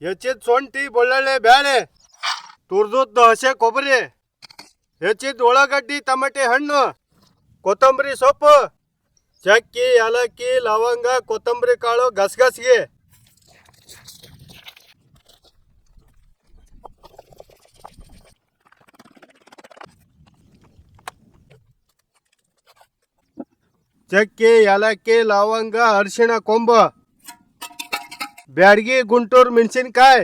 ಹೆಚ್ಚಿದ ಶುಂಠಿ ಬೆಳ್ಳುಳ್ಳಿ ಬ್ಯಾಳೆ ತುರ್ದದ್ದು ಹಸೆ ಕೊಬ್ಬರಿ ಹೆಚ್ಚಿದ ಉಳ್ಳಾಗಡ್ಡಿ ಟಮಟೆ ಹಣ್ಣು ಕೊತ್ತಂಬರಿ ಸೊಪ್ಪು ಚಕ್ಕಿ ಏಲಕ್ಕಿ ಲವಂಗ ಕೊತ್ತಂಬರಿ ಕಾಳು ಗಸಗಸಿಗೆ ಚಕ್ಕಿ ಏಲಕ್ಕಿ ಲವಂಗ ಅರಿಶಿಣ ಕೊಂಬು ಬ್ಯಾಡಗಿ ಗುಂಟೂರು ಮೆಣಸಿನ್ಕಾಯಿ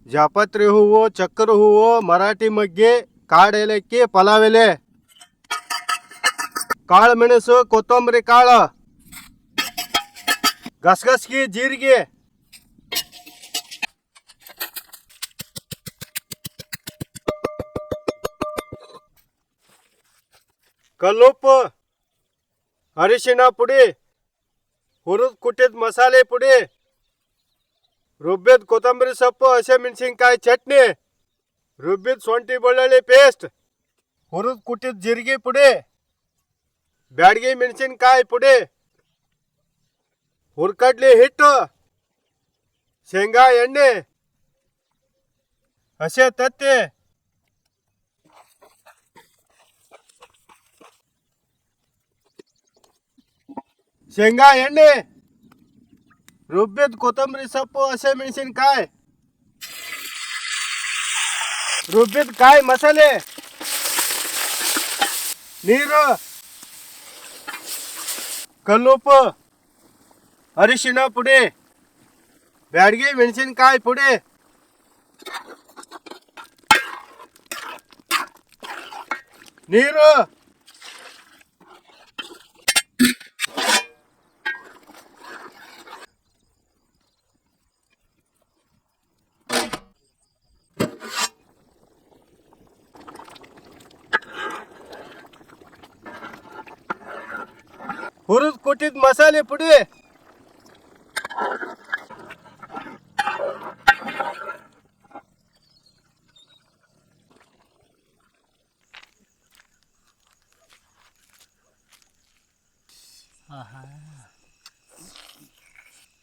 ಜಾಪತ್ರಿ ಹೂವು ಚಕ್ಕರ ಹೂವು ಮರಾಠಿ ಮಗ್ಗಿ ಕಾಡು ಏಲಕ್ಕಿ ಪಲಾವ್ ಎಲೆ ಕಾಳು ಮೆಣಸು ಕೊತ್ತಂಬರಿ ಕಾಳು ಗಸಗಸಿಗೆ ಜೀರಿಗೆ ಕಲ್ಲುಪ್ಪು ಅರಿಶಿಣ ಪುಡಿ ಹುರಿದು ಕುಟ್ಟಿದ ಮಸಾಲೆ ಪುಡಿ ರುಬ್ಬಿದ ಕೊತ್ತಂಬರಿ ಸೊಪ್ಪು ಹಸಿಮೆಣಸಿನ್ಕಾಯಿ ಚಟ್ನಿ ರುಬ್ಬಿದ ಶುಂಠಿ ಬೆಳ್ಳುಳ್ಳಿ ಪೇಸ್ಟ್ ಹುರಿದು ಕುಟ್ಟಿದ ಜೀರಿಗೆ ಪುಡಿ ಬ್ಯಾಡಗಿ ಮೆಣಸಿನ್ಕಾಯಿ ಪುಡಿ ಹುರ್ಕಡ್ಲಿ ಹಿಟ್ಟು ಶೇಂಗಾ ಎಣ್ಣೆ ಹಸೆ ತತ್ತಿ ಶೇಂಗಾ ಎಣ್ಣೆ ರುಬ್ಬಿದ ಕೊತ್ತಂಬರಿ ಸೊಪ್ಪು ಹಸಿಮೆಣಸಿನ್ಕಾಯಿ ರುಬ್ಬಿದ ಕಾಯಿ ಮಸಾಲೆ ನೀರು ಕಲ್ಲುಪ್ಪು ಅರಿಶಿಣ ಪುಡಿ ಬ್ಯಾಡಗಿ ಮೆಣಸಿನ್ಕಾಯಿ ಪುಡಿ ನೀರು ಹುರಿದು ಕುಟ್ಟಿದ ಮಸಾಲೆ ಪುಡಿ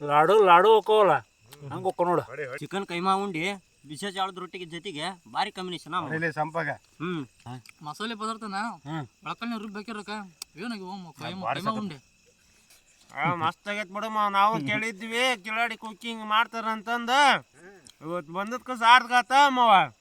ಲಾಡು ಲಾಡು ಹೋಕೋಲ್ಲ ಹಂಗೆ ಹೋಕೋ ನೋಡು. ಚಿಕನ್ ಕೈಮಾ ಉಂಡಿ ಬಿಸಿ ಜೋಳದ ರೊಟ್ಟಿಗೆ ಜೊತೆಗೆ ಭಾರಿ ಕಾಂಬಿನೇಷನ್ ಸಂಪಗ ಮಸಾಲೆ ಪದಾರ್ಥನ ಒಳಕಲ್ನ ರುಬ್ಬೇಕಿರಕ ಏನಾಗಿ ಕೈಮಾ ಉಂಡೆ ಮಸ್ತ್ ಆಗೈತ್ ಬಿಡಮ್ಮ. ನಾವು ಕೇಳಿದ್ವಿ ಕಿಲಾಡಿ ಕುಕಿಂಗ್ ಮಾಡ್ತಾರಂತಂದ ಇವತ್ತು ಬಂದದ್ಕ ಸಾರ್ಗಾತ ಮಾವ.